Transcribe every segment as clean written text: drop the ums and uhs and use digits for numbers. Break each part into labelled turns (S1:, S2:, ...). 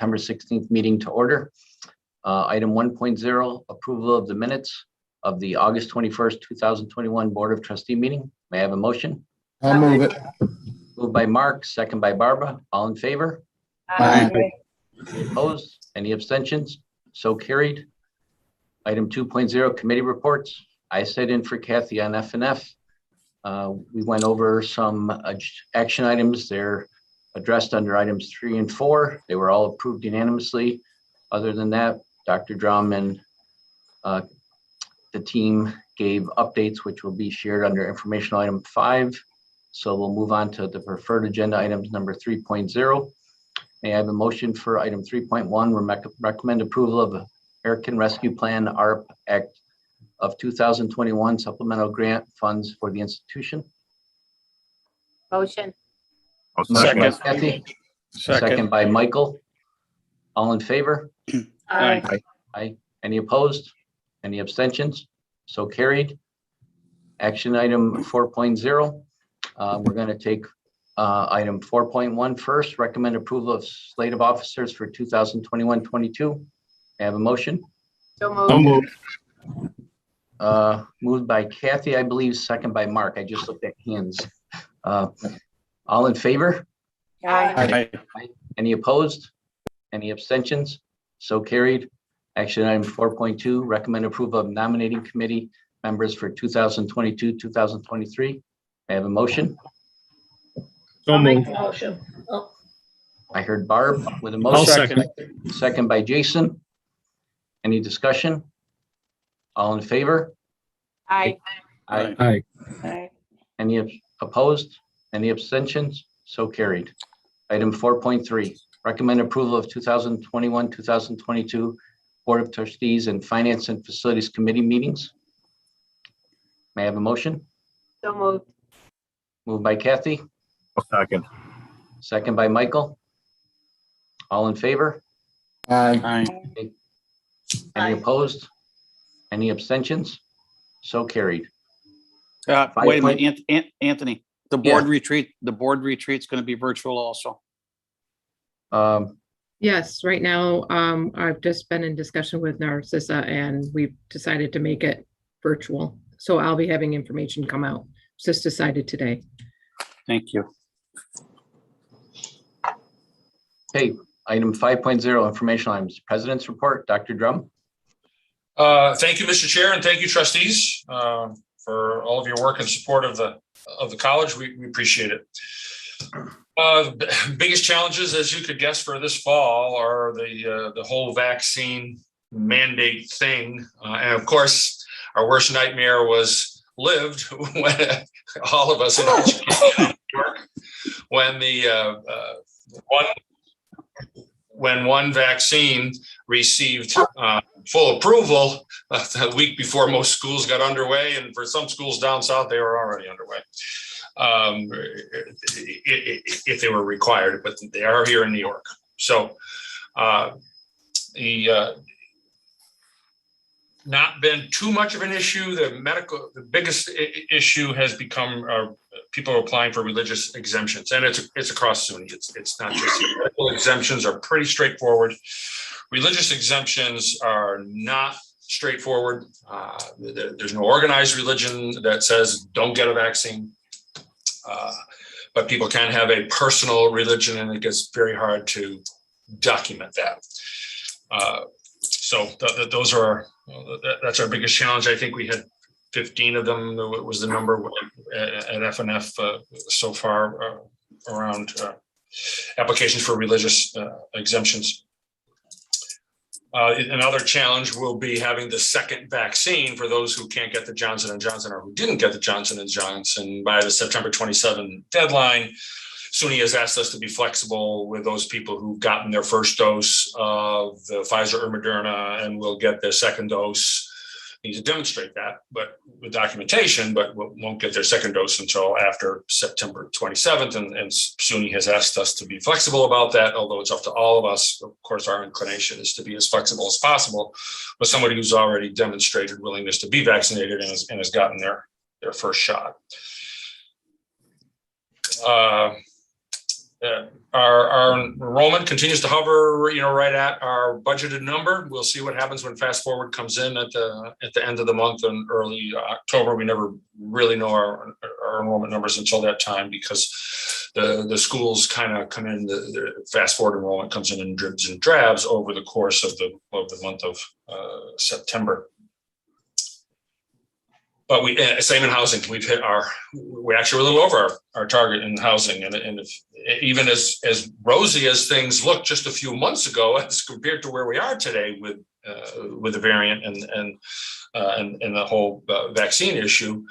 S1: September 16th meeting to order. Item 1.0, approval of the minutes of the August 21st, 2021 Board of Trustee meeting. May I have a motion?
S2: I'll move it.
S1: Moved by Mark, second by Barbara. All in favor?
S2: Aye.
S1: Any opposed? Any abstentions? So carried. Item 2.0, committee reports. I sat in for Kathy on F&F. We went over some action items. They're addressed under items 3 and 4. They were all approved unanimously. Other than that, Dr. Drum and the team gave updates, which will be shared under informational item 5. So we'll move on to the preferred agenda items number 3.0. May I have a motion for item 3.1, recommend approval of American Rescue Plan ARP Act of 2021 supplemental grant funds for the institution.
S3: Motion.
S1: Second. Kathy. Second by Michael. All in favor?
S3: Aye.
S1: Aye. Any opposed? Any abstentions? So carried. Action item 4.0. We're going to take item 4.1 first. Recommend approval of slate of officers for 2021-22. I have a motion.
S3: So moved.
S1: Moved by Kathy, I believe, second by Mark. I just looked at hands. All in favor?
S3: Aye.
S1: Any opposed? Any abstentions? So carried. Action item 4.2, recommend approval of nominating committee members for 2022-2023. I have a motion.
S4: So moved.
S3: Motion.
S1: I heard Barb with a
S4: I'll
S1: motion.
S4: second.
S1: Second by Jason. Any discussion? All in favor?
S3: Aye.
S1: Aye.
S4: Aye.
S1: Any opposed? Any abstentions? So carried. Item 4.3, recommend approval of 2021-2022 Board of Trustees and Finance and Facilities Committee meetings. May I have a motion?
S3: So moved.
S1: Moved by Kathy,
S4: Second.
S1: second by Michael. All in favor?
S2: Aye.
S1: Any opposed? Any abstentions? So carried.
S5: Wait a minute, Anthony, the board retreat's going to be virtual also.
S6: Yes, right now, I've just been in discussion with Narcissa and we've decided to make it virtual. So I'll be having information come out. It's just decided today.
S5: Thank you.
S1: Okay, item 5.0, informational items. President's report, Dr. Drum.
S7: Thank you, Mr. Chair, and thank you, trustees, for all of your work and support of the college. We appreciate it. The biggest challenges, as you could guess, for this fall are the whole vaccine mandate thing, and of course, our worst nightmare was lived when all of us in New York, when one vaccine received full approval a week before most schools got underway, and for some schools down south, they were already underway if they were required, but they are here in New York. So not been too much of an issue. The biggest issue has become people are applying for religious exemptions, and it's across SUNY. It's not just medical exemptions are pretty straightforward. Religious exemptions are not straightforward. There's no organized religion that says don't get a vaccine, but people can have a personal religion, and it gets very hard to document that. So that's our biggest challenge. I think we had 15 of them. Was the number at F&F so far around applications for religious exemptions. Another challenge will be having the second vaccine for those who can't get the Johnson & Johnson or who didn't get the Johnson & Johnson by the September 27 deadline. SUNY has asked us to be flexible with those people who've gotten their first dose of the Pfizer or Moderna and will get their second dose. Need to demonstrate that, but with documentation, but won't get their second dose until after September 27th. And SUNY has asked us to be flexible about that, although it's up to all of us. Of course, our inclination is to be as flexible as possible with somebody who's already demonstrated willingness to be vaccinated and has gotten their first shot. Our enrollment continues to hover, right at our budgeted number. We'll see what happens when Fast Forward comes in at the end of the month in early October. We never really know our enrollment numbers until that time because the schools kind of come in. The Fast Forward enrollment comes in dribs and drabs over the course of the month of September. But same in housing. We're actually a little over our target in housing, and even as rosy as things looked just a few months ago, as compared to where we are today with the variant and the whole vaccine issue,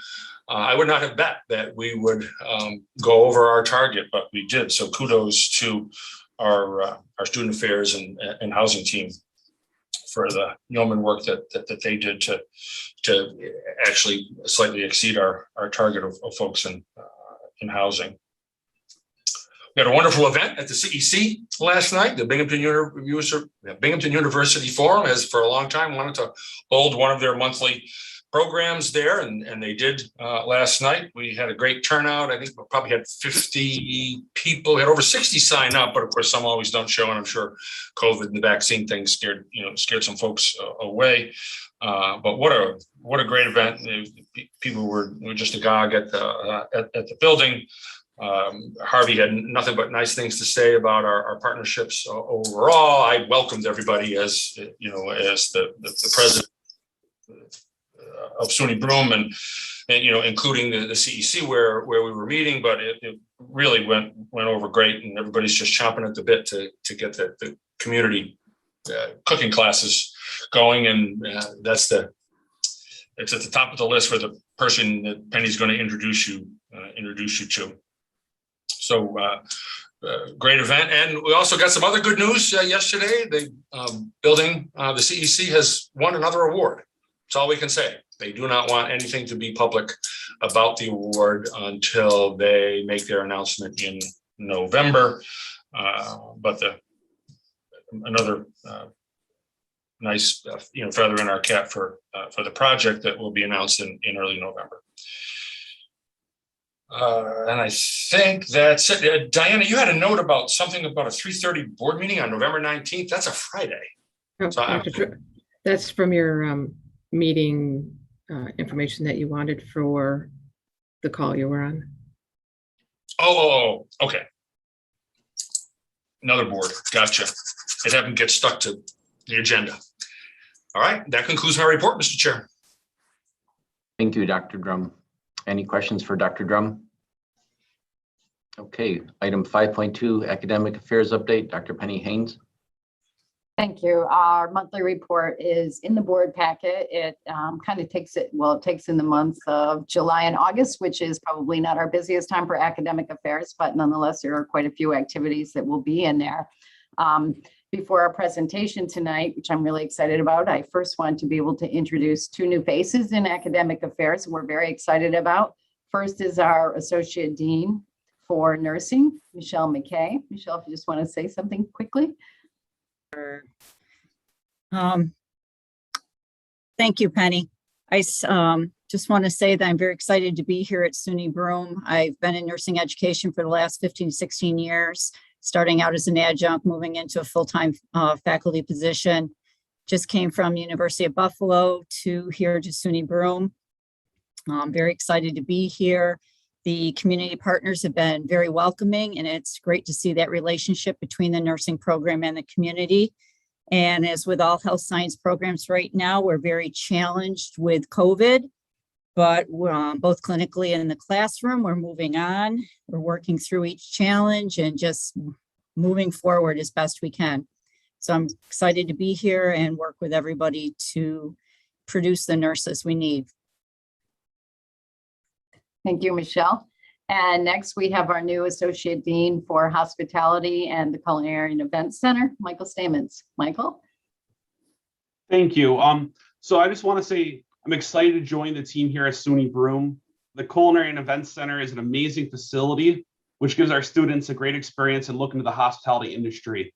S7: I would not have bet that we would go over our target, but we did. So kudos to our student affairs and housing team for the yeoman work that they did to actually slightly exceed our target of folks in housing. We had a wonderful event at the CEC last night. The Binghamton University Forum has for a long time wanted to hold one of their monthly programs there, and they did last night. We had a great turnout. I think we probably had 50 people. We had over 60 sign up, but of course some always don't show, and I'm sure COVID and the vaccine thing scared some folks away. But what a great event! People were just agog at the building. Harvey had nothing but nice things to say about our partnerships overall. I welcomed everybody as the president of SUNY Broome and including the CEC where we were meeting, but it really went over great, and everybody's just chomping at the bit to get the community cooking classes going, and it's at the top of the list for the person that Penny's going to introduce you to. So great event, and we also got some other good news yesterday. The building, the CEC has won another award. That's all we can say. They do not want anything to be public about the award until they make their announcement in November. But another nice feather in our cap for the project that will be announced in early November. And I think that's it. Diana, you had a note about something about a 3:30 board meeting on November 19th. That's a Friday.
S6: Oh,
S7: So
S6: that's from your meeting information that you wanted for the call you were on.
S7: Oh, okay. Another board. Gotcha. It happened to get stuck to the agenda. All right. That concludes my report, Mr. Chair.
S1: Thank you, Dr. Drum. Any questions for Dr. Drum? Okay, item 5.2, academic affairs update. Dr. Penny Haynes.
S8: Thank you. Our monthly report is in the board packet. It kind of takes it in the months of July and August, which is probably not our busiest time for academic affairs, but nonetheless, there are quite a few activities that will be in there. Before our presentation tonight, which I'm really excited about, I first want to be able to introduce two new faces in academic affairs we're very excited about. First is our Associate Dean for Nursing, Michelle Mckay. Michelle, if you just want to say something quickly.
S9: Thank you, Penny. I just want to say that I'm very excited to be here at SUNY Broome. I've been in nursing education for the last 15, 16 years, starting out as an adjunct, moving into a full-time faculty position. Just came from University of Buffalo to here to SUNY Broome. I'm very excited to be here. The community partners have been very welcoming, and it's great to see that relationship between the nursing program and the community. And as with all health science programs right now, we're very challenged with COVID, but we're both clinically and in the classroom, we're moving on. We're working through each challenge and just moving forward as best we can. So I'm excited to be here and work with everybody to produce the nurses we need.
S8: Thank you, Michelle. And next we have our new Associate Dean for Hospitality and the Culinary and Events Center, Michael Stamens. Michael?
S10: Thank you. So I just want to say I'm excited to join the team here at SUNY Broome. The Culinary and Events Center is an amazing facility, which gives our students a great experience and look into the hospitality industry.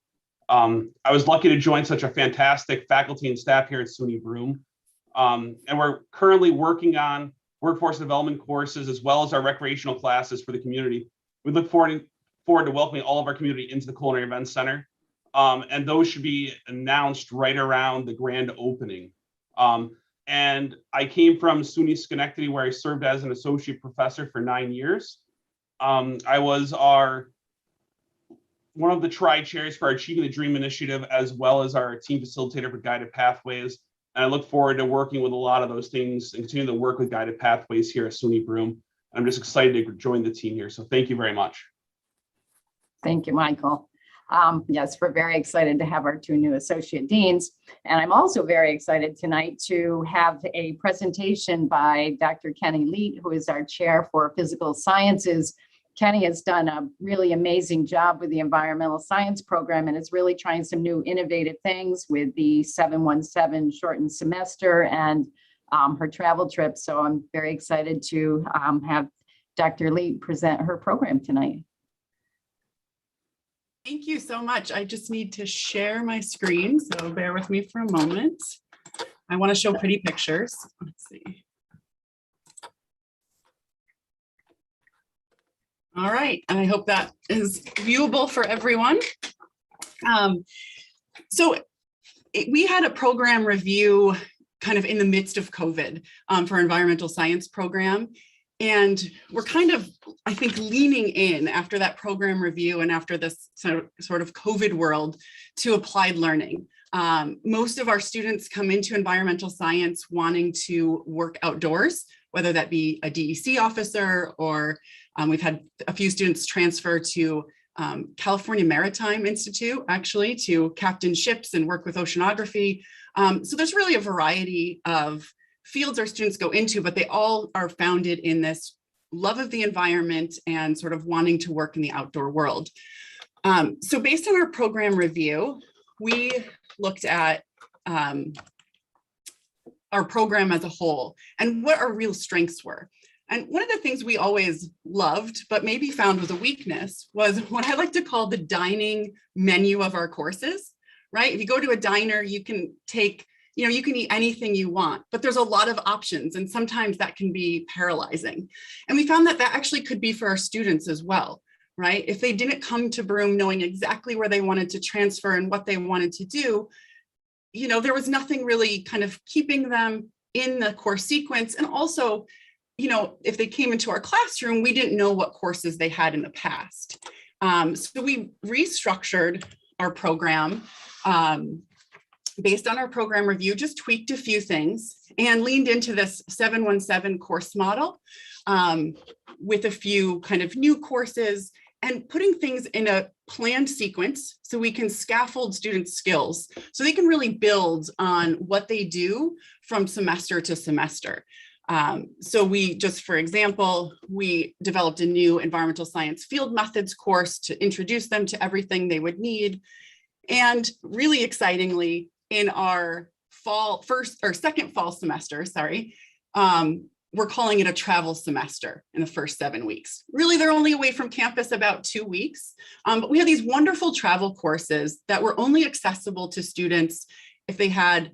S10: I was lucky to join such a fantastic faculty and staff here at SUNY Broome. And we're currently working on workforce development courses as well as our recreational classes for the community. We look forward forward to welcoming all of our community into the Culinary Events Center. And those should be announced right around the grand opening. And I came from SUNY Schenectady, where I served as an associate professor for 9 years. I was one of the tri-chairs for our Achieving the Dream initiative, as well as our team facilitator for Guided Pathways. And I look forward to working with a lot of those things and continue to work with Guided Pathways here at SUNY Broome. I'm just excited to join the team here. So thank you very much.
S8: Thank you, Michael. Yes, we're very excited to have our 2 new associate deans. And I'm also very excited tonight to have a presentation by Dr. Kenny Leet, who is our chair for physical sciences. Kenny has done a really amazing job with the environmental science program and is really trying some new innovative things with the 717 shortened semester and her travel trip. So I'm very excited to have Dr. Leet present her program tonight.
S11: Thank you so much. I just need to share my screen, so bear with me for a moment. I want to show pretty pictures. Let's see. All right, and I hope that is viewable for everyone. We had a program review kind of in the midst of COVID for environmental science program. And we're kind of, I think, leaning in after that program review and after this sort of COVID world to applied learning. Most of our students come into environmental science wanting to work outdoors, whether that be a DEC officer or we've had a few students transfer to California Maritime Institute, actually, to captain ships and work with oceanography. So there's really a variety of fields our students go into, but they all are founded in this love of the environment and sort of wanting to work in the outdoor world. So based on our program review, we looked at our program as a whole and what our real strengths were. And one of the things we always loved, but maybe found was a weakness, was what I like to call the dining menu of our courses, right? If you go to a diner, you can take, you can eat anything you want, but there's a lot of options, and sometimes that can be paralyzing. And we found that that actually could be for our students as well, right? If they didn't come to Broome knowing exactly where they wanted to transfer and what they wanted to do, there was nothing really kind of keeping them in the course sequence. And also, if they came into our classroom, we didn't know what courses they had in the past. So we restructured our program based on our program review, just tweaked a few things and leaned into this 717 course model with a few kind of new courses and putting things in a planned sequence so we can scaffold students' skills so they can really build on what they do from semester to semester. So for example, we developed a new environmental science field methods course to introduce them to everything they would need. And really excitingly, in our second fall semester, we're calling it a travel semester in the first 7 weeks. Really, they're only away from campus about 2 weeks, but we have these wonderful travel courses that were only accessible to students if they had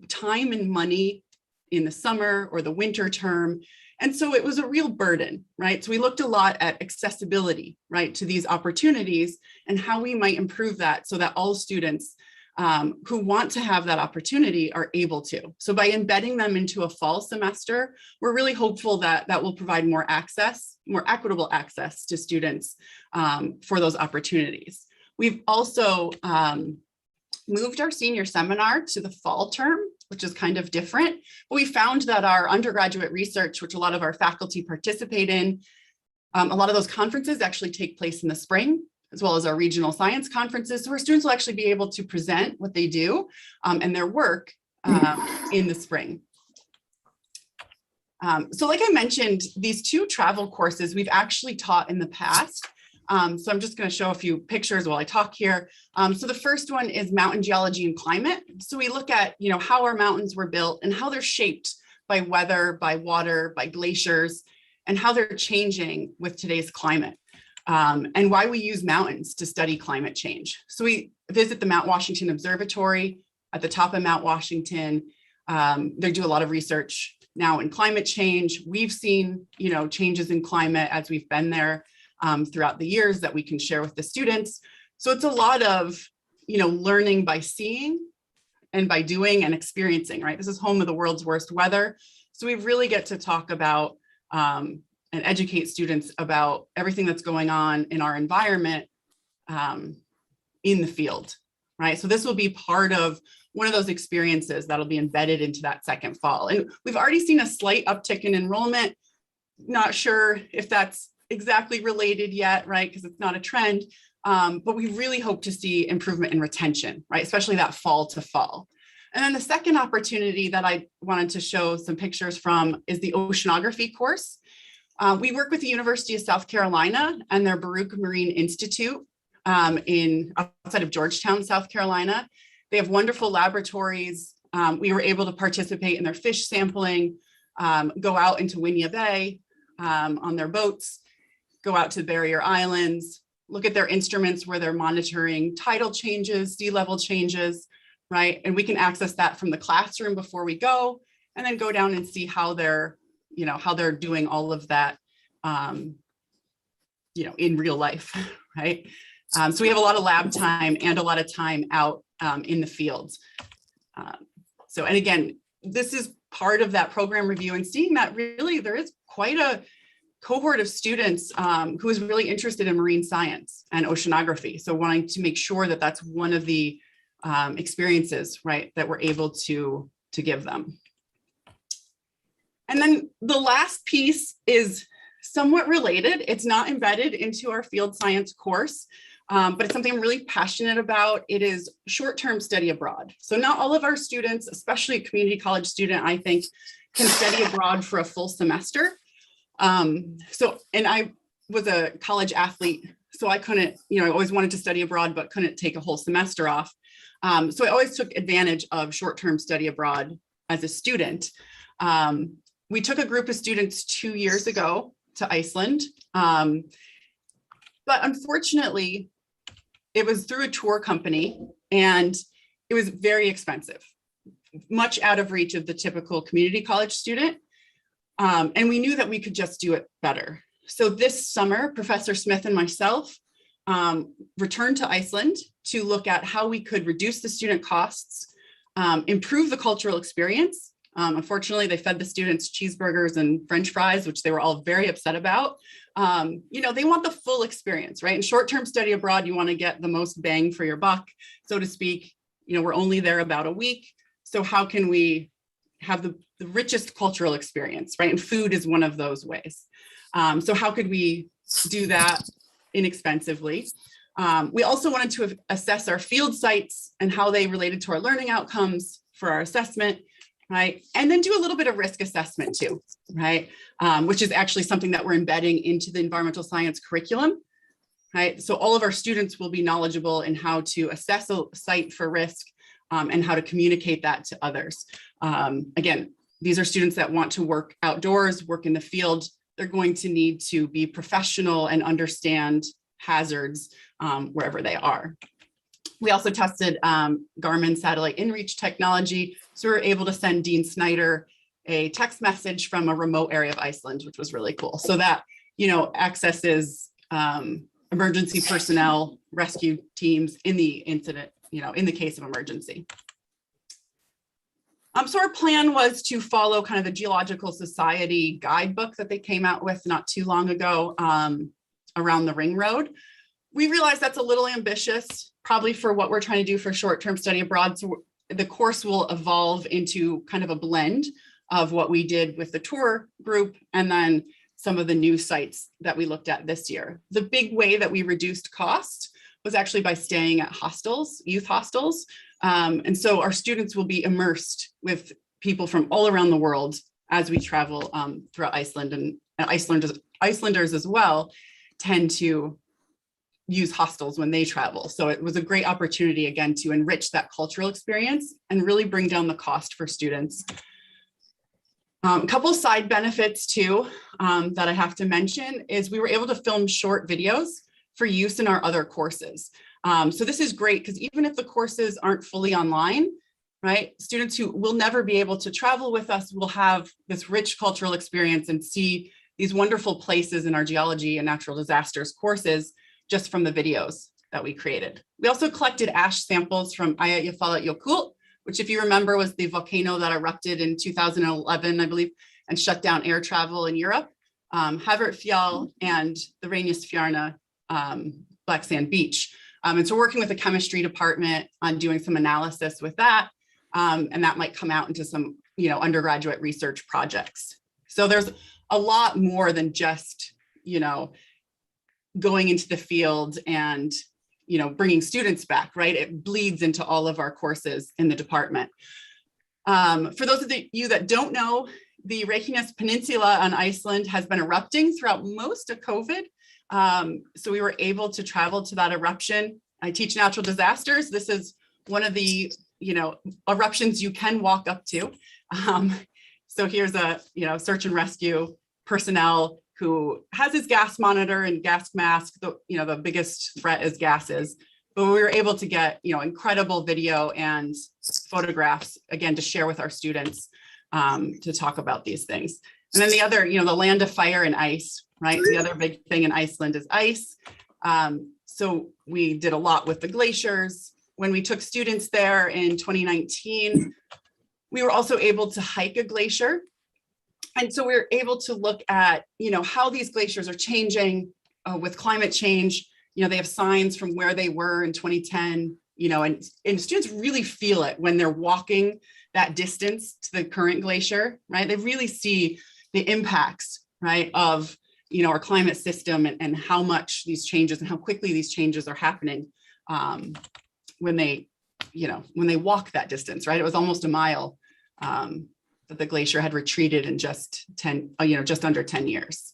S11: time and money in the summer or the winter term. And so it was a real burden, right? So we looked a lot at accessibility, right, to these opportunities and how we might improve that so that all students who want to have that opportunity are able to. So by embedding them into a fall semester, we're really hopeful that that will provide more access, more equitable access to students for those opportunities. We've also moved our senior seminar to the fall term, which is kind of different. But we found that our undergraduate research, which a lot of our faculty participate in, a lot of those conferences actually take place in the spring, as well as our regional science conferences. So our students will actually be able to present what they do and their work in the spring. So like I mentioned, these 2 travel courses we've actually taught in the past. So I'm just going to show a few pictures while I talk here. So the first one is mountain geology and climate. So we look at, how our mountains were built and how they're shaped by weather, by water, by glaciers, and how they're changing with today's climate. And why we use mountains to study climate change. So we visit the Mount Washington Observatory at the top of Mount Washington. They do a lot of research now in climate change. We've seen, changes in climate as we've been there. throughout the years that we can share with the students. So it's a lot of, learning by seeing and by doing and experiencing, right? This is home of the world's worst weather. So we really get to talk about and educate students about everything that's going on in our environment in the field, right? So this will be part of one of those experiences that'll be embedded into that second fall. And we've already seen a slight uptick in enrollment. Not sure if that's exactly related yet, right? Because it's not a trend, but we really hope to see improvement in retention, right? Especially that fall to fall. And then the second opportunity that I wanted to show some pictures from is the Oceanography course. We work with the University of South Carolina and their Baruch Marine Institute outside of Georgetown, South Carolina. They have wonderful laboratories. We were able to participate in their fish sampling, go out into Winyah Bay on their boats, go out to Barrier Islands, look at their instruments where they're monitoring tidal changes, sea level changes, right? And we can access that from the classroom before we go, and then go down and see how they're doing all of that, in real life, right? So we have a lot of lab time and a lot of time out in the fields. And again, this is part of that program review and seeing that really there is quite a cohort of students who is really interested in marine science and oceanography. So wanting to make sure that that's one of the experiences, right, that we're able to give them. And then the last piece is somewhat related. It's not embedded into our field science course, but it's something I'm really passionate about. It is short-term study abroad. So not all of our students, especially a community college student, I think, can study abroad for a full semester. And I was a college athlete, so I couldn't, I always wanted to study abroad, but couldn't take a whole semester off. So I always took advantage of short-term study abroad as a student. We took a group of students 2 years ago to Iceland, but unfortunately, it was through a tour company and it was very expensive, much out of reach of the typical community college student. And we knew that we could just do it better. So this summer, Professor Smith and myself returned to Iceland to look at how we could reduce the student costs, improve the cultural experience. Unfortunately, they fed the students cheeseburgers and French fries, which they were all very upset about. They want the full experience, right? In short-term study abroad, you want to get the most bang for your buck, so to speak. We're only there about a week. So how can we have the richest cultural experience, right? And food is one of those ways. So how could we do that inexpensively? We also wanted to assess our field sites and how they related to our learning outcomes for our assessment, right? And then do a little bit of risk assessment too, right? Which is actually something that we're embedding into the environmental science curriculum, right? So all of our students will be knowledgeable in how to assess a site for risk and how to communicate that to others. Again, these are students that want to work outdoors, work in the field. They're going to need to be professional and understand hazards wherever they are. We also tested Garmin satellite Inreach technology. So we were able to send Dean Snyder a text message from a remote area of Iceland, which was really cool. So that, accesses emergency personnel, rescue teams in the incident, in the case of emergency. So our plan was to follow kind of the Geological Society guidebook that they came out with not too long ago around the Ring Road. We realized that's a little ambitious, probably for what we're trying to do for short-term study abroad. So the course will evolve into kind of a blend of what we did with the tour group and then some of the new sites that we looked at this year. The big way that we reduced cost was actually by staying at hostels, youth hostels. And so our students will be immersed with people from all around the world as we travel throughout Iceland, and Icelanders as well tend to use hostels when they travel. So it was a great opportunity, again, to enrich that cultural experience and really bring down the cost for students. A couple of side benefits too that I have to mention is we were able to film short videos for use in our other courses. So this is great because even if the courses aren't fully online, right, students who will never be able to travel with us will have this rich cultural experience and see these wonderful places in our geology and natural disasters courses just from the videos that we created. We also collected ash samples from Eyjafjallajökull, which, if you remember, was the volcano that erupted in 2011, I believe, and shut down air travel in Europe, Havertfjall, and the Reynistfjarna Black Sand Beach. And so working with the chemistry department on doing some analysis with that, and that might come out into some, undergraduate research projects. So there's a lot more than just, going into the field and, bringing students back, right? It bleeds into all of our courses in the department. For those of you that don't know, the Reykjanes Peninsula on Iceland has been erupting throughout most of COVID. So we were able to travel to that eruption. I teach natural disasters. This is one of the, eruptions you can walk up to. So here's a, search and rescue personnel who has his gas monitor and gas mask. The biggest threat is gases. But we were able to get, incredible video and photographs, again, to share with our students to talk about these things. And then the other, the land of fire and ice, right? The other big thing in Iceland is ice. So we did a lot with the glaciers. When we took students there in 2019, we were also able to hike a glacier. And so we were able to look at, how these glaciers are changing with climate change. They have signs from where they were in 2010, and students really feel it when they're walking that distance to the current glacier, right? They really see the impacts, right, of, our climate system and how much these changes and how quickly these changes are happening when they walk that distance, right? It was almost a mile that the glacier had retreated in just under 10 years.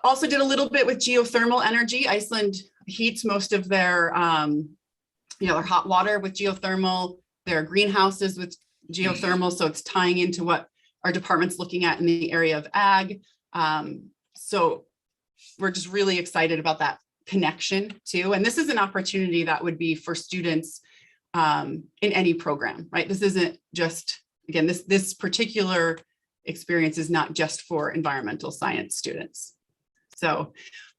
S11: Also did a little bit with geothermal energy. Iceland heats most of their, their hot water with geothermal, their greenhouses with geothermal. So it's tying into what our department's looking at in the area of ag. So we're just really excited about that connection too. And this is an opportunity that would be for students in any program, right? This isn't just, again, this particular experience is not just for environmental science students. So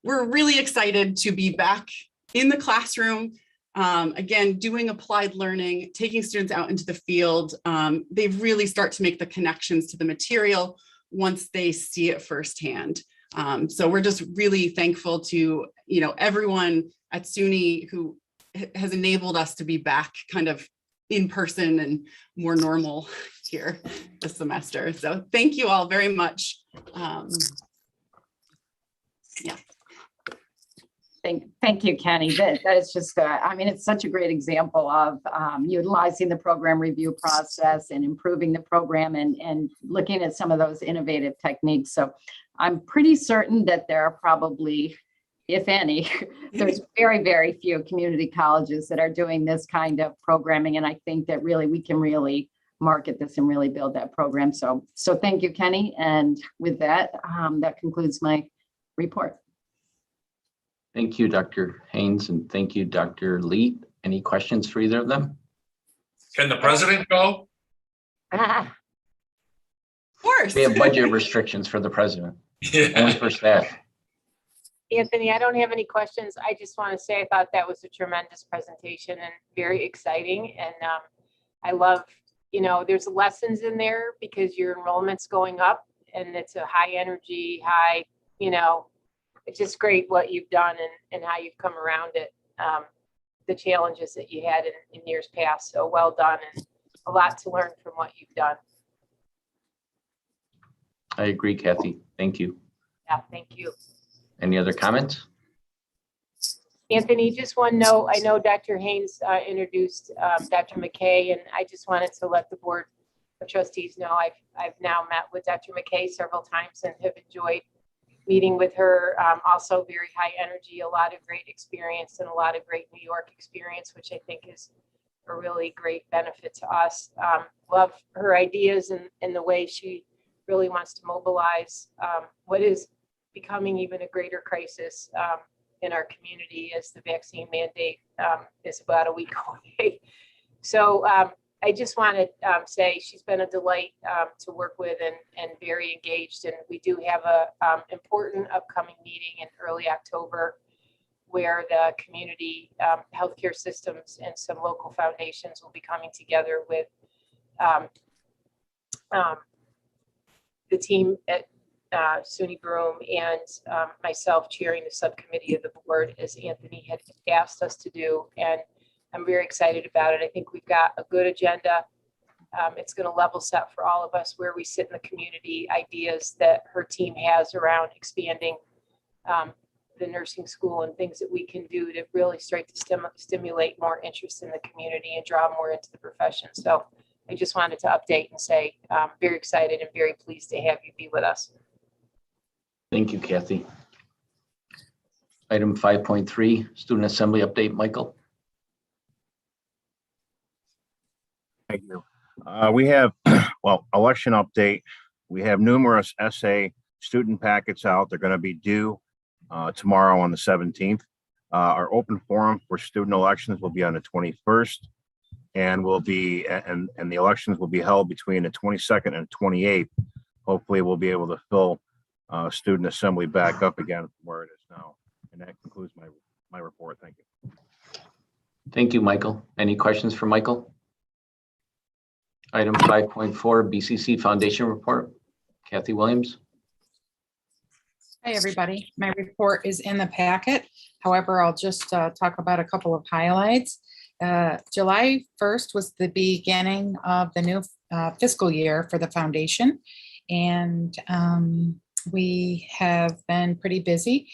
S11: we're really excited to be back in the classroom, again, doing applied learning, taking students out into the field. They really start to make the connections to the material once they see it firsthand. So we're just really thankful to, everyone at SUNY who has enabled us to be back kind of in person and more normal here this semester. So thank you all very much. Yeah.
S8: Thank you, Kenny. That is just, it's such a great example of utilizing the program review process and improving the program and looking at some of those innovative techniques. So I'm pretty certain that there are probably, if any, there's very, very few community colleges that are doing this kind of programming. And I think that really we can really market this and really build that program. So thank you, Kenny. And with that, that concludes my report.
S1: Thank you, Dr. Haynes, and thank you, Dr. Lee. Any questions for either of them?
S7: Can the president go?
S8: Ah,
S11: Of course.
S1: We have budget restrictions for the president, only
S7: Yeah.
S1: for staff.
S3: Anthony, I don't have any questions. I just want to say I thought that was a tremendous presentation and very exciting. And I love, there's lessons in there because your enrollment's going up and it's a high energy, high, it's just great what you've done and how you've come around it, the challenges that you had in years past. So well done and a lot to learn from what you've done.
S1: I agree, Kathy. Thank you.
S3: Yeah, thank you.
S1: Any other comments?
S3: Anthony, just one note. I know Dr. Haynes introduced Dr. Mckay, and I just wanted to let the board of trustees know I've now met with Dr. Mckay several times and have enjoyed meeting with her. Also very high energy, a lot of great experience and a lot of great New York experience, which I think is a really great benefit to us. Love her ideas and the way she really wants to mobilize what is becoming even a greater crisis in our community as the vaccine mandate is about a week away. So I just want to say she's been a delight to work with and very engaged. And we do have a important upcoming meeting in early October where the community healthcare systems and some local foundations will be coming together with the team at SUNY Broome and myself chairing the subcommittee of the board, as Anthony had asked us to do. And I'm very excited about it. I think we've got a good agenda. It's going to level set for all of us where we sit in the community, ideas that her team has around expanding the nursing school and things that we can do to really start to stimulate more interest in the community and draw more into the profession. So I just wanted to update and say I'm very excited and very pleased to have you be with us.
S1: Thank you, Kathy. Item 5.3, student assembly update, Michael.
S12: Thank you. We have, well, election update. We have numerous essay student packets out. They're going to be due tomorrow on the 17th. Our open forum for student elections will be on the 21st, and the elections will be held between the 22nd and 28th. Hopefully, we'll be able to fill student assembly back up again from where it is now. And that concludes my report. Thank you.
S1: Thank you, Michael. Any questions for Michael? Item 5.4, BCC Foundation Report. Kathy Williams.
S13: Hi, everybody. My report is in the packet. However, I'll just talk about a couple of highlights. July 1st was the beginning of the new fiscal year for the foundation. And we have been pretty busy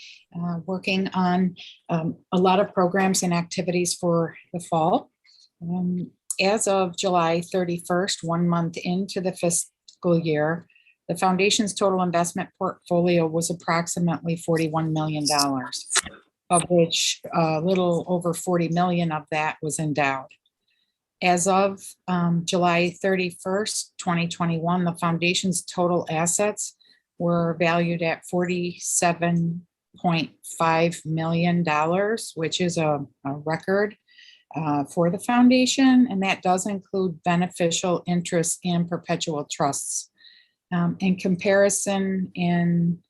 S13: working on a lot of programs and activities for the fall. As of July 31st, 1 month into the fiscal year, the foundation's total investment portfolio was approximately $41 million, of which a little over 40 million of that was endowed. As of July 31st, 2021, the foundation's total assets were valued at $47.5 million, which is a record for the foundation, and that does include beneficial interest in perpetual trusts. In comparison, in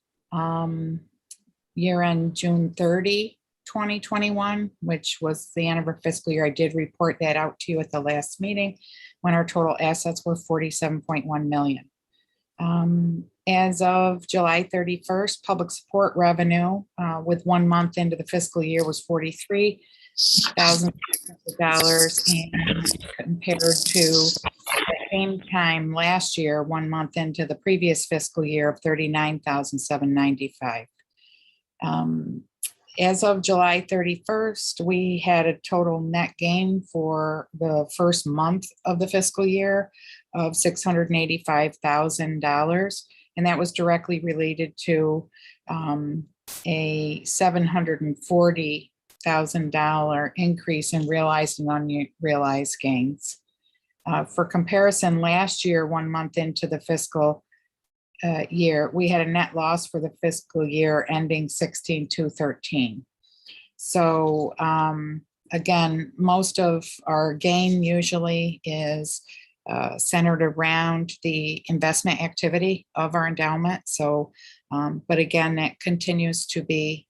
S13: year-end June 30, 2021, which was the end of our fiscal year, I did report that out to you at the last meeting when our total assets were 47.1 million. As of July 31st, public support revenue with 1 month into the fiscal year was $43,000, and compared to the same time last year, 1 month into the previous fiscal year, of $39,795. As of July 31st, we had a total net gain for the first month of the fiscal year of $685,000, and that was directly related to a $740,000 increase in realized and unrealized gains. For comparison, last year, 1 month into the fiscal year, we had a net loss for the fiscal year ending 16/2/13. So again, most of our gain usually is centered around the investment activity of our endowment. So, but again, that continues to be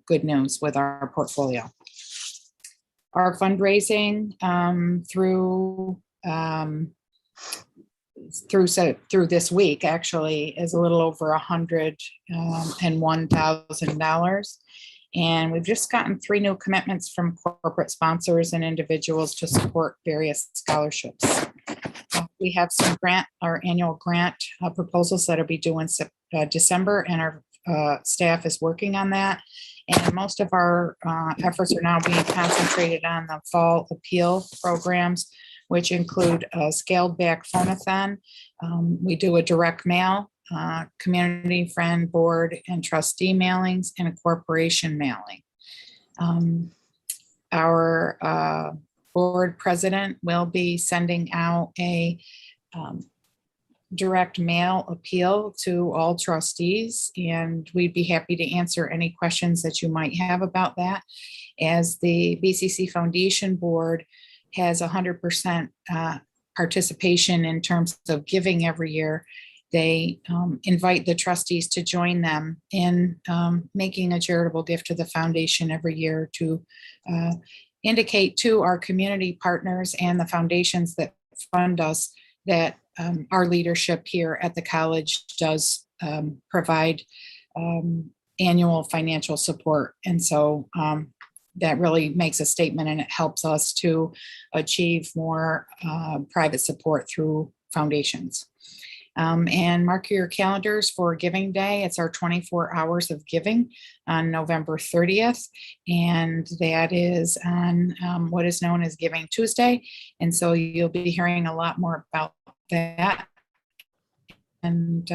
S13: good news with our portfolio. Our fundraising through this week actually is a little over $101,000. And we've just gotten 3 new commitments from corporate sponsors and individuals to support various scholarships. We have some our annual grant proposals that'll be due in December, and our staff is working on that. And most of our efforts are now being concentrated on the fall appeal programs, which include a scaled back phonathon. We do a direct mail, community friend, board, and trustee mailings, and a corporation mailing. Our board president will be sending out a direct mail appeal to all trustees, and we'd be happy to answer any questions that you might have about that. As the BCC Foundation Board has 100% participation in terms of giving every year. They invite the trustees to join them in making a charitable gift to the foundation every year to indicate to our community partners and the foundations that fund us that our leadership here at the college does provide annual financial support. And so that really makes a statement, and it helps us to achieve more private support through foundations. And mark your calendars for Giving Day. It's our 24 hours of giving on November 30th. And that is on what is known as Giving Tuesday. And so you'll be hearing a lot more about that. And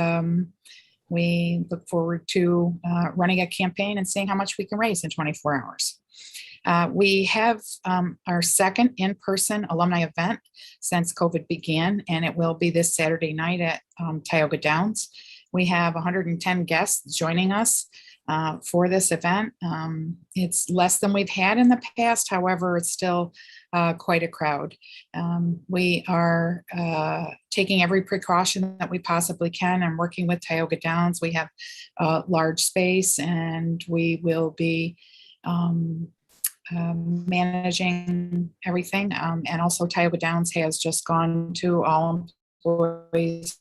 S13: we look forward to running a campaign and seeing how much we can raise in 24 hours. We have our second in-person alumni event since COVID began, and it will be this Saturday night at Tioga Downs. We have 110 guests joining us for this event. It's less than we've had in the past. However, it's still quite a crowd. We are taking every precaution that we possibly can and working with Tioga Downs. We have a large space, and we will be managing everything. And also Tioga Downs has just gone to all employees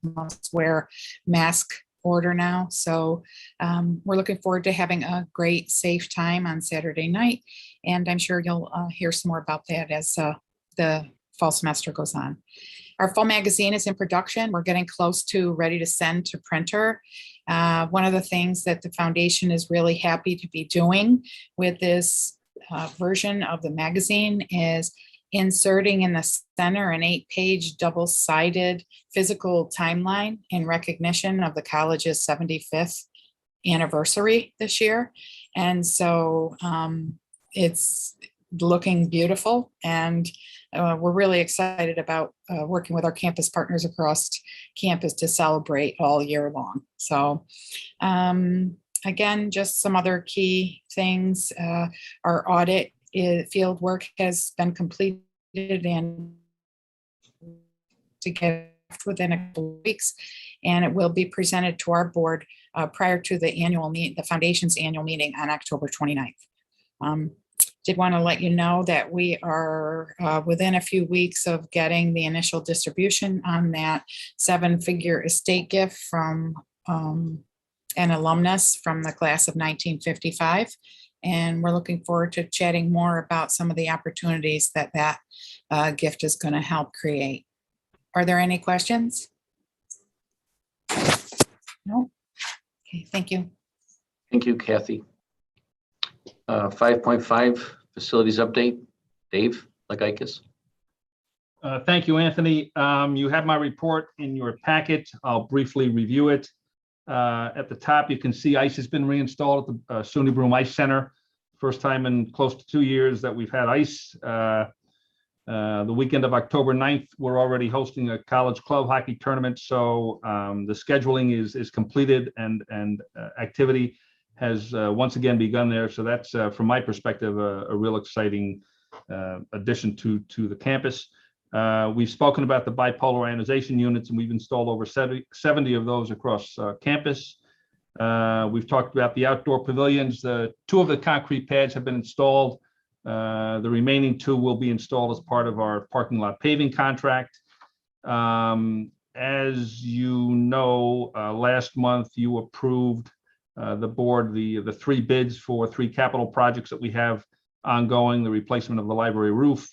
S13: must wear mask order now. So we're looking forward to having a great, safe time on Saturday night. And I'm sure you'll hear some more about that as the fall semester goes on. Our fall magazine is in production. We're getting close to ready to send to printer. One of the things that the foundation is really happy to be doing with this version of the magazine is inserting in the center an 8-page double-sided physical timeline in recognition of the college's 75th anniversary this year. And so it's looking beautiful, and we're really excited about working with our campus partners across campus to celebrate all year long. So again, just some other key things. Our audit field work has been completed and to get within a couple of weeks, and it will be presented to our board prior to the annual meet, the foundation's annual meeting on October 29th. Did want to let you know that we are within a few weeks of getting the initial distribution on that 7-figure estate gift from an alumnus from the class of 1955. And we're looking forward to chatting more about some of the opportunities that that gift is going to help create. Are there any questions? No? Okay, thank you.
S1: Thank you, Kathy. 5.5 facilities update. Dave Lagikis.
S14: Thank you, Anthony. You have my report in your packet. I'll briefly review it. At the top, you can see ice has been reinstalled at the SUNY Broome Ice Center. First time in close to 2 years that we've had ice. The weekend of October 9th, we're already hosting a college club hockey tournament. So the scheduling is completed, and activity has once again begun there. So that's, from my perspective, a real exciting addition to the campus. We've spoken about the bipolar ionization units, and we've installed over 70 of those across campus. We've talked about the outdoor pavilions. 2 of the concrete pads have been installed. The remaining 2 will be installed as part of our parking lot paving contract. As you know, last month you approved the board the 3 bids for 3 capital projects that we have ongoing: the replacement of the library roof,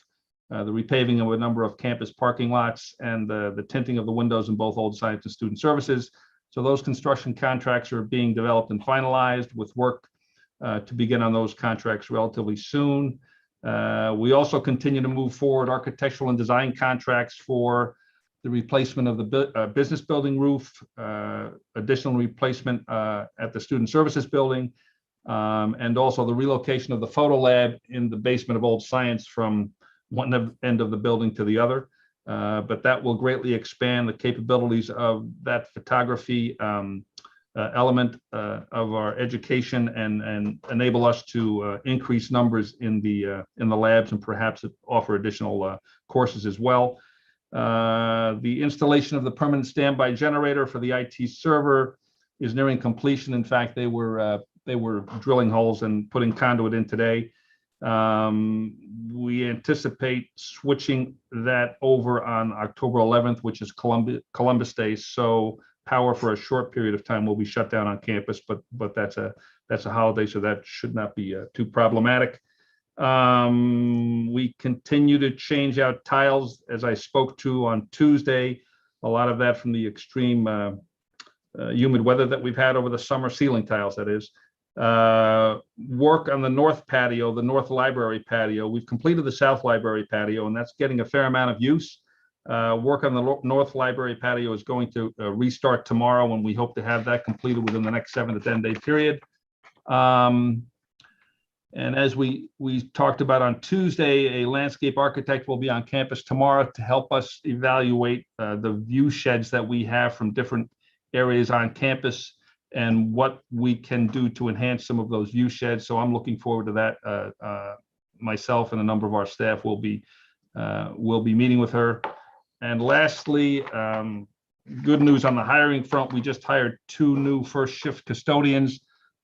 S14: the repaving of a number of campus parking lots, and the tinting of the windows in both old science and student services. So those construction contracts are being developed and finalized, with work to begin on those contracts relatively soon. We also continue to move forward architectural and design contracts for the replacement of the business building roof, additional replacement at the student services building, and also the relocation of the photo lab in the basement of old science from one end of the building to the other. But that will greatly expand the capabilities of that photography element of our education, and enable us to increase numbers in the labs, and perhaps offer additional courses as well. The installation of the permanent standby generator for the IT server is nearing completion. In fact, they were drilling holes and putting conduit in today. We anticipate switching that over on October 11th, which is Columbus Day. So power for a short period of time will be shut down on campus, but that's a holiday, so that should not be too problematic. We continue to change out tiles, as I spoke to on Tuesday. A lot of that from the extreme humid weather that we've had over the summer, ceiling tiles, that is. Work on the north patio, the north library patio. We've completed the south library patio, and that's getting a fair amount of use. Work on the north library patio is going to restart tomorrow, and we hope to have that completed within the next 7 to 10 day period. And as we talked about on Tuesday, a landscape architect will be on campus tomorrow to help us evaluate the view sheds that we have from different areas on campus and what we can do to enhance some of those view sheds. So I'm looking forward to that. Myself and a number of our staff will be meeting with her. And lastly, good news on the hiring front. We just hired 2 new first shift custodians,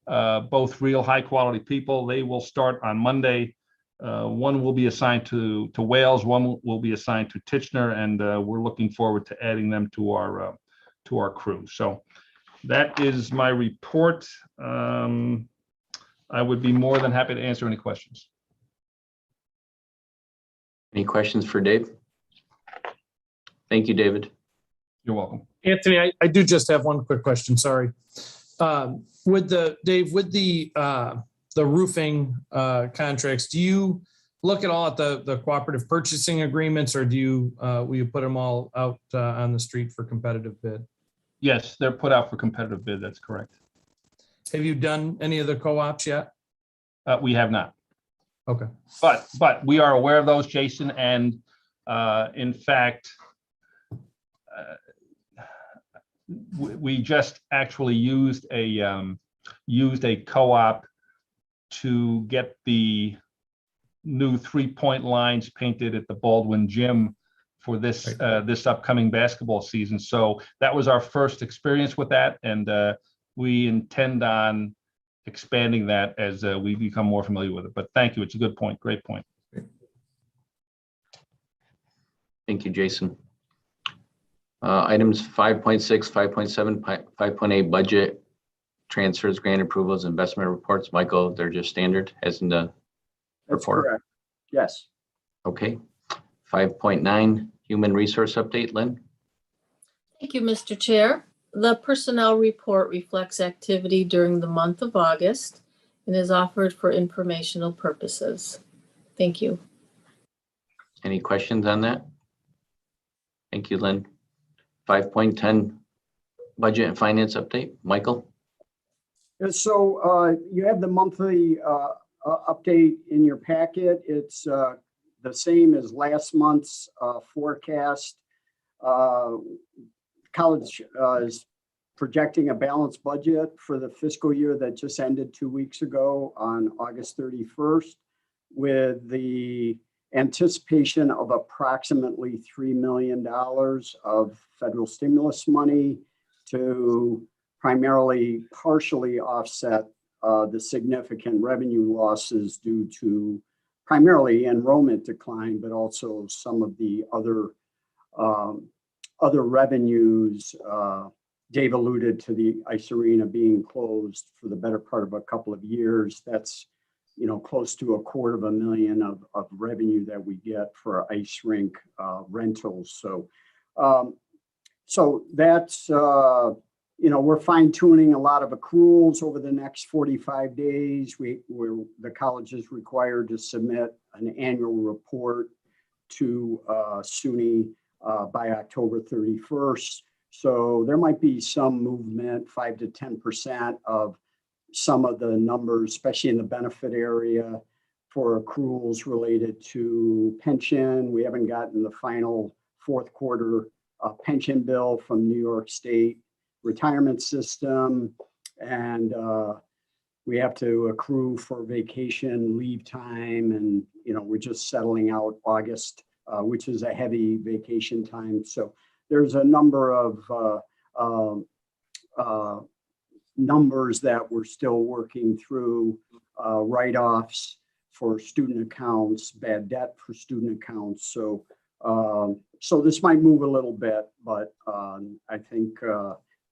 S14: both real high quality people. They will start on Monday. One will be assigned to Wales, one will be assigned to Tichenor, and we're looking forward to adding them to our crew. So that is my report. I would be more than happy to answer any questions.
S1: Any questions for Dave? Thank you, David.
S14: You're welcome.
S15: Anthony, I do just have one quick question, sorry. With the roofing contracts, do you look at all at the cooperative purchasing agreements, or will you put them all out on the street for competitive bid?
S14: Yes, they're put out for competitive bid. That's correct.
S15: Have you done any of the co-ops yet?
S14: We have not.
S15: Okay.
S14: But we are aware of those, Jason, and in fact, we just actually used a co-op to get the new 3-point lines painted at the Baldwin Gym for this this upcoming basketball season. So that was our first experience with that, and we intend on expanding that as we become more familiar with it. But thank you. It's a good point. Great point.
S1: Thank you, Jason. Items 5.6, 5.7, 5.8 budget transfers, grant approvals, investment reports. Michael, they're just standard as in the report.
S16: Correct. Yes.
S1: Okay. 5.9 human resource update. Lynn.
S17: Thank you, Mr. Chair. The personnel report reflects activity during the month of August and is offered for informational purposes. Thank you.
S1: Any questions on that? Thank you, Lynn. 5.10 budget and finance update. Michael.
S16: So you have the monthly update in your packet. It's the same as last month's forecast. College is projecting a balanced budget for the fiscal year that just ended 2 weeks ago on August 31st, with the anticipation of approximately $3 million of federal stimulus money to primarily partially offset the significant revenue losses due to primarily enrollment decline, but also some of the other revenues. Dave alluded to the ice arena being closed for the better part of a couple of years. That's, close to $250,000 of revenue that we get for ice rink rentals. So that's, we're fine tuning a lot of accruals over the next 45 days. The college is required to submit an annual report to SUNY by October 31st. So there might be some movement, 5 to 10% of some of the numbers, especially in the benefit area, for accruals related to pension. We haven't gotten the final fourth quarter pension bill from New York State retirement system. And we have to accrue for vacation leave time. And, we're just settling out August which is a heavy vacation time. So there's a number of numbers that we're still working through, write-offs for student accounts, bad debt for student accounts. So so this might move a little bit, but I think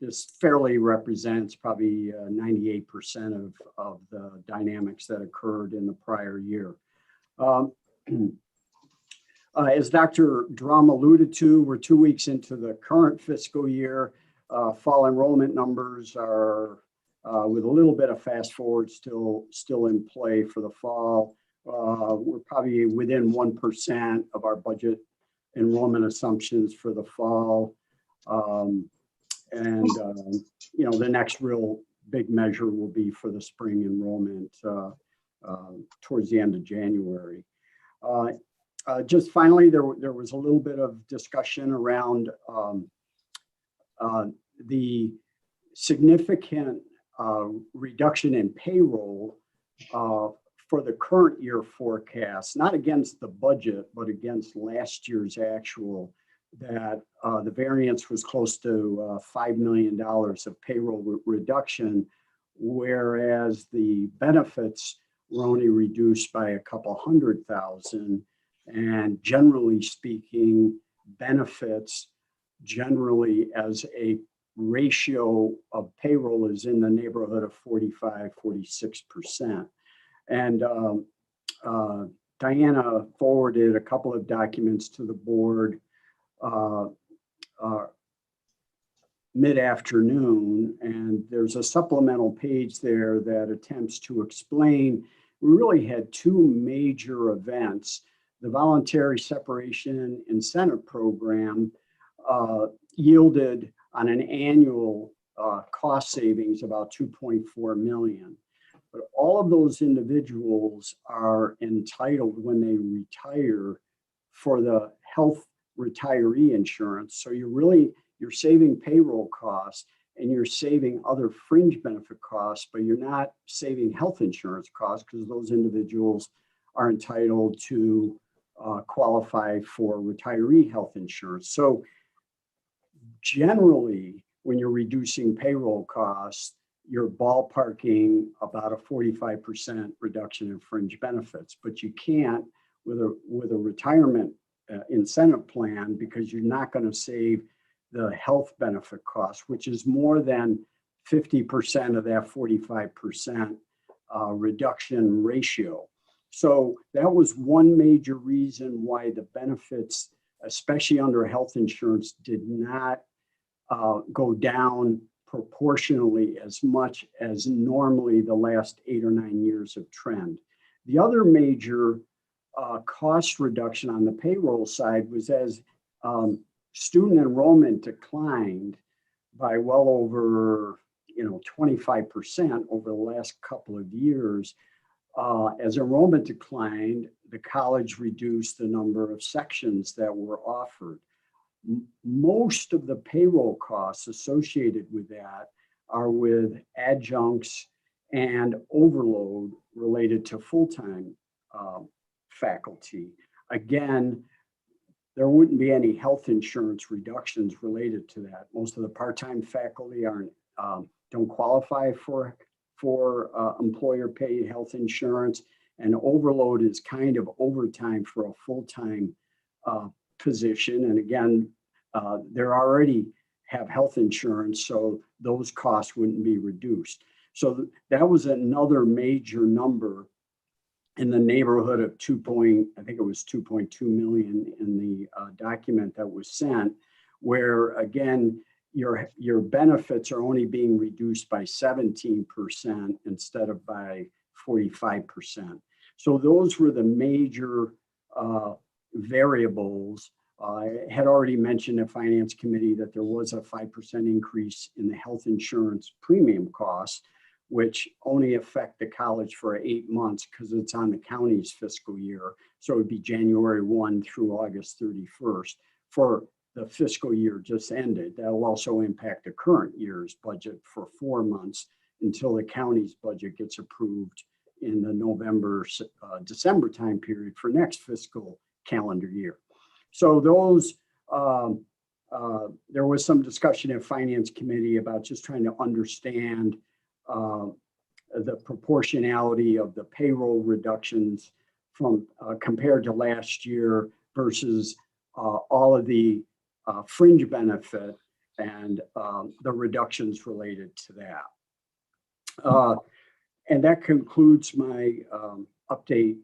S16: this fairly represents probably 98% of the dynamics that occurred in the prior year. As Dr. Drum alluded to, we're 2 weeks into the current fiscal year. Fall enrollment numbers are with a little bit of fast forward still in play for the fall. We're probably within 1% of our budget enrollment assumptions for the fall. You know, the next real big measure will be for the spring enrollment towards the end of January. Just finally, there was a little bit of discussion around the significant reduction in payroll for the current year forecast, not against the budget, but against last year's actual, that the variance was close to $5 million of payroll reduction, whereas the benefits were only reduced by a couple $100,000. And generally speaking, benefits generally as a ratio of payroll is in the neighborhood of 45, 46%. And Diana forwarded a couple of documents to the board mid-afternoon, and there's a supplemental page there that attempts to explain. We really had two major events. The voluntary separation incentive program yielded on an annual cost savings about $2.4 million. But all of those individuals are entitled when they retire for the health retiree insurance. So you're saving payroll costs and you're saving other fringe benefit costs, but you're not saving health insurance costs because those individuals are entitled to qualify for retiree health insurance. So generally, when you're reducing payroll costs, you're ballparking about a 45% reduction in fringe benefits, but you can't with a retirement incentive plan because you're not going to save the health benefit cost, which is more than 50% of that 45% reduction ratio. So that was one major reason why the benefits, especially under health insurance, did not go down proportionally as much as normally the last 8 or 9 years of trend. The other major cost reduction on the payroll side was as student enrollment declined by well over 25% over the last couple of years. As enrollment declined, the college reduced the number of sections that were offered. Most of the payroll costs associated with that are with adjuncts and overload related to full-time faculty. Again, there wouldn't be any health insurance reductions related to that. Most of the part-time faculty don't qualify for employer-paid health insurance, and overload is kind of overtime for a full-time position. And again, they already have health insurance, so those costs wouldn't be reduced. So that was another major number in the neighborhood of I think it was 2.2 million in the document that was sent, where again, your benefits are only being reduced by 17% instead of by 45%. So those were the major variables. I had already mentioned at Finance Committee that there was a 5% increase in the health insurance premium costs, which only affect the college for 8 months because it's on the county's fiscal year. So it would be January 1 through August 31st for the fiscal year just ended. That will also impact the current year's budget for 4 months until the county's budget gets approved in the November, December time period for next fiscal calendar year. So those, there was some discussion at Finance Committee about just trying to understand the proportionality of the payroll reductions from compared to last year versus all of the fringe benefit and the reductions related to that. And that concludes my update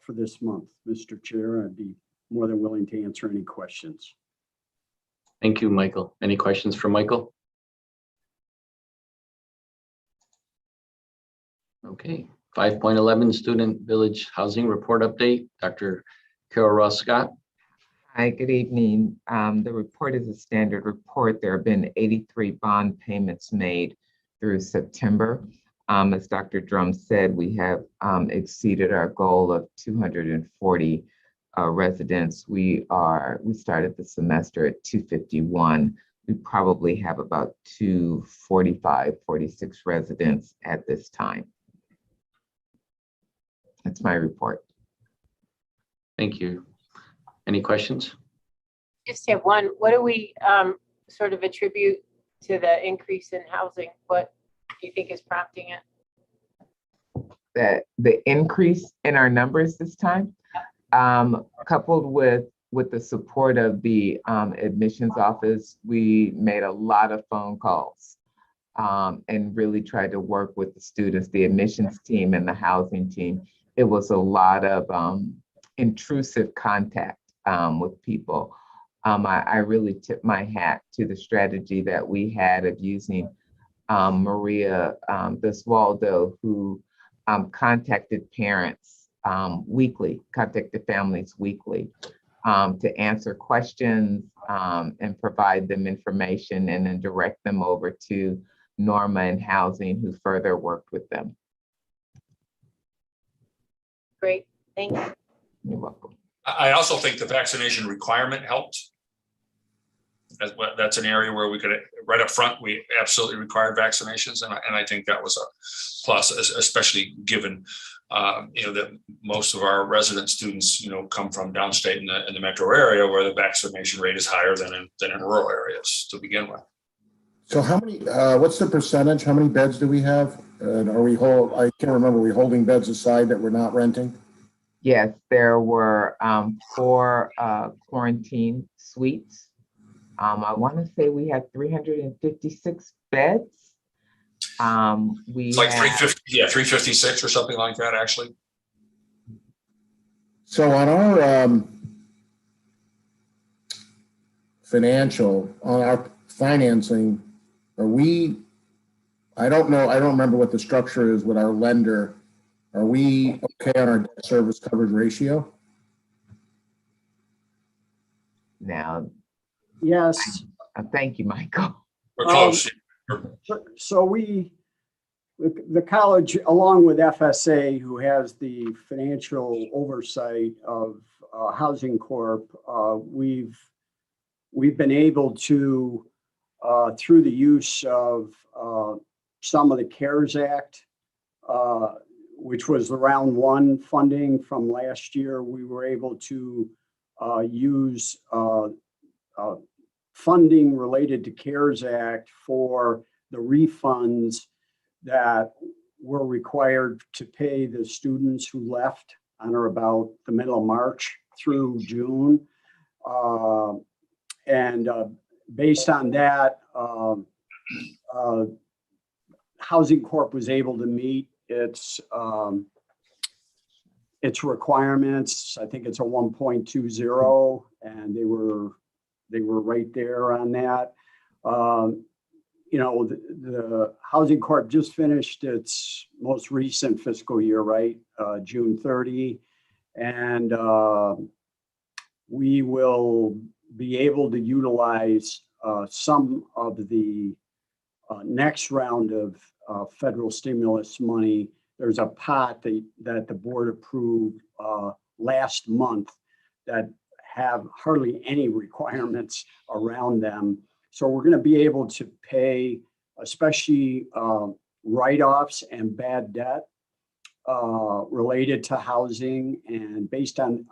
S16: for this month, Mr. Chair. I'd be more than willing to answer any questions.
S1: Thank you, Michael. Any questions for Michael? Okay, 5.11 Student Village Housing Report Update. Dr. Carol Ross Scott.
S18: Hi, good evening. The report is a standard report. There have been 83 bond payments made through September. As Dr. Drum said, we have exceeded our goal of 240 residents. We started the semester at 251. We probably have about 245, 46 residents at this time. That's my report.
S1: Thank you. Any questions?
S3: Just have one. What do we sort of attribute to the increase in housing? What do you think is prompting it?
S18: That the increase in our numbers this time, coupled with the support of the admissions office, we made a lot of phone calls and really tried to work with the students, the admissions team and the housing team. It was a lot of intrusive contact with people. I really tip my hat to the strategy that we had of using Maria Deswaldo, who contacted parents weekly, contacted families weekly to answer questions and provide them information and then direct them over to Norma and Housing, who further worked with them.
S3: Great, thank you.
S18: You're welcome.
S7: I also think the vaccination requirement helped. That's an area where we could, right up front, we absolutely required vaccinations. And I think that was a plus, especially given, that most of our resident students, come from downstate in the metro area where the vaccination rate is higher than in rural areas to begin with.
S2: So how many, what's the percentage? How many beds do we have? And I can't remember, are we holding beds aside that we're not renting?
S18: Yes, there were 4 quarantine suites. I want to say we had 356 beds.
S7: It's like 350, 356 or something like that, actually.
S2: So on our on our financing, I don't remember what the structure is with our lender. Are we okay on our debt service coverage ratio?
S18: Now,
S16: yes.
S18: Thank you, Michael.
S7: We're close.
S16: So the college, along with FSA, who has the financial oversight of Housing Corp, we've been able to, through the use of some of the CARES Act, which was the round 1 funding from last year, we were able to use funding related to CARES Act for the refunds that were required to pay the students who left on or about the middle of March through June. And based on that, Housing Corp was able to meet its requirements. I think it's a 1.20, and they were right there on that. The Housing Corp just finished its most recent fiscal year, right? June 30. And we will be able to utilize some of the next round of federal stimulus money. There's a pot that the board approved last month that have hardly any requirements around them. So we're going to be able to pay, especially write-offs and bad debt. related to housing, and based on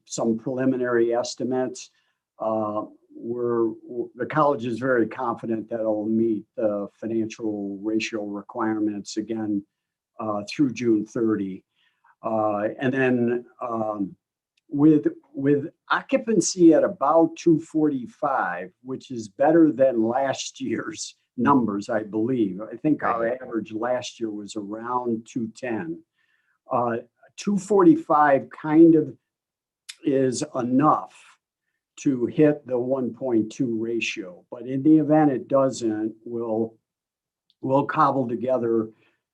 S16: some preliminary estimates, the college is very confident that it'll meet the financial ratio requirements again through June 30. And then with occupancy at about 245, which is better than last year's numbers, I believe. I think our average last year was around 210. 245 kind of is enough to hit the 1.2 ratio, but in the event it doesn't, we'll cobble together,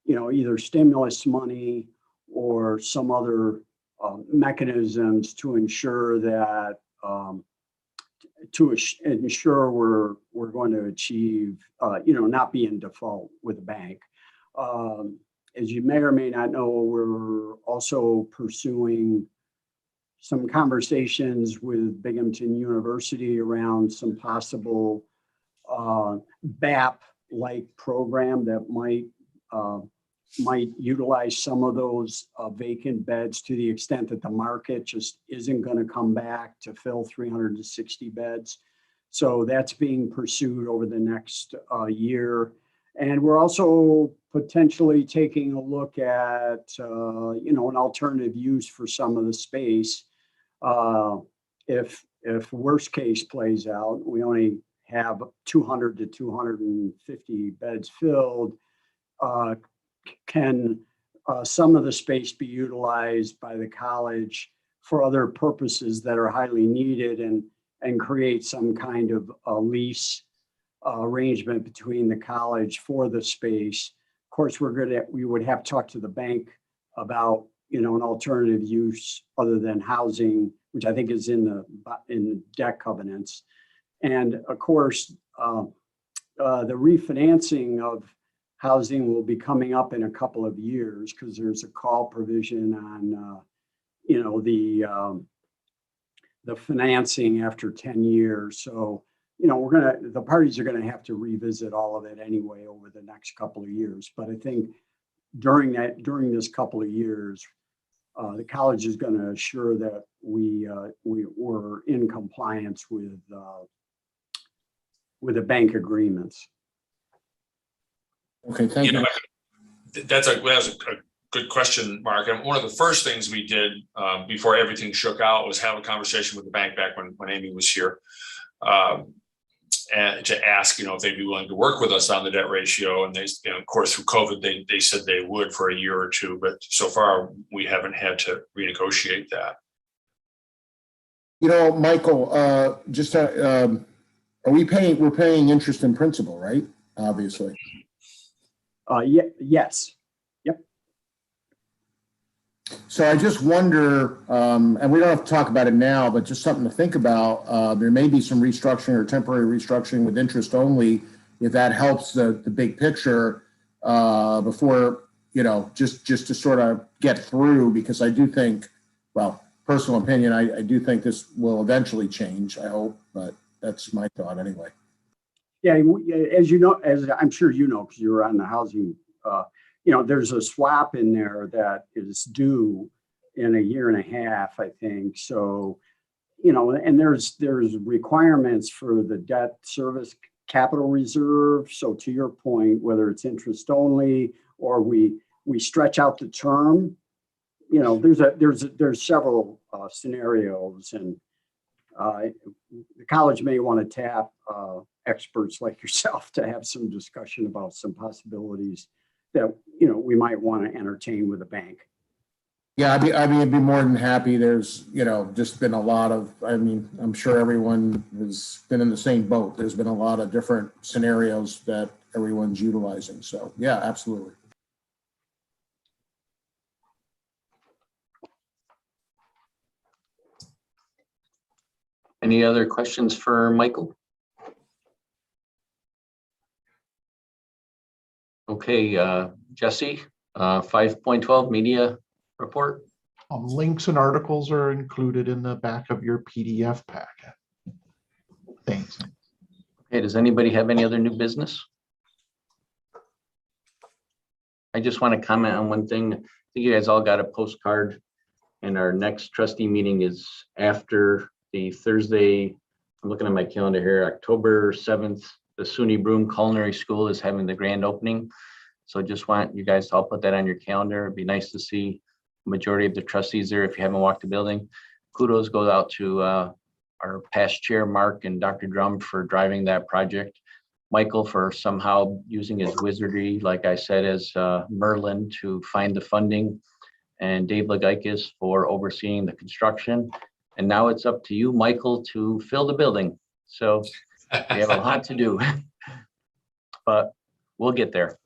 S16: either stimulus money or some other mechanisms to ensure that ensure we're going to achieve, not be in default with the bank. As you may or may not know, we're also pursuing some conversations with Binghamton University around some possible BAP-like program that might utilize some of those vacant beds to the extent that the market just isn't going to come back to fill 360 beds. So that's being pursued over the next year. And we're also potentially taking a look at, an alternative use for some of the space. If worst case plays out, we only have 200 to 250 beds filled. Can some of the space be utilized by the college for other purposes that are highly needed and create some kind of a lease arrangement between the college for the space? Of course, we would have to talk to the bank about, an alternative use other than housing, which I think is in the debt covenants. And of course, the refinancing of housing will be coming up in a couple of years because there's a call provision on, the financing after 10 years. So, the parties are gonna have to revisit all of it anyway over the next couple of years. But I think during this couple of years, the college is going to assure that we were in compliance with the bank agreements.
S2: Okay, thank you.
S7: That's a good question, Mark. And one of the first things we did before everything shook out was have a conversation with the bank back when Amy was here, and to ask, if they'd be willing to work with us on the debt ratio. And they, of course, through COVID, they said they would for a year or two, but so far we haven't had to renegotiate that.
S2: Michael, we're paying interest and principal, right? Obviously.
S16: Yes. Yep.
S2: So I just wonder, and we don't have to talk about it now, but just something to think about. There may be some restructuring or temporary restructuring with interest only, if that helps the big picture before, just to sort of get through, because I do think, well, personal opinion, I do think this will eventually change, I hope, but that's my thought anyway.
S16: Yeah, as you know, as I'm sure you know, because you're on the housing, there's a swap in there that is due in a year and a half, I think. So, and there's requirements for the debt service capital reserve. So to your point, whether it's interest only or we stretch out the term, there's several scenarios, and the college may want to tap experts like yourself to have some discussion about some possibilities that we might want to entertain with a bank.
S2: Yeah, I'd be more than happy. There's just been a lot of, I'm sure everyone has been in the same boat. There's been a lot of different scenarios that everyone's utilizing. So yeah, absolutely.
S1: Any other questions for Michael? Okay, Jesse, 5.12 media report.
S19: Links and articles are included in the back of your PDF packet. Thanks.
S1: Okay, does anybody have any other new business? I just want to comment on one thing. think you guys all got a postcard, and our next trustee meeting is after the Thursday. I'm looking at my calendar here, October 7th. The SUNY Broome Culinary School is having the grand opening. So just want you guys to all put that on your calendar. It'd be nice to see the majority of the trustees there if you haven't walked the building. Kudos goes out to our past chair, Mark, and Dr. Drum for driving that project. Michael for somehow using his wizardry, like I said, as Merlin to find the funding, and Dave Lagaikis for overseeing the construction. And now it's up to you, Michael, to fill the building. So we have a lot to do, but we'll get there.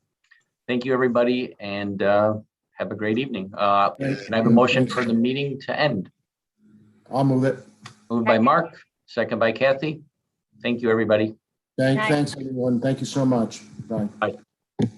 S1: Thank you, everybody, and have a great evening. Can I have a motion for the meeting to end?
S2: I'll move it.
S1: Moved by Mark, second by Kathy. Thank you, everybody.
S2: Thanks, everyone. Thank you so much. Bye.
S1: Bye.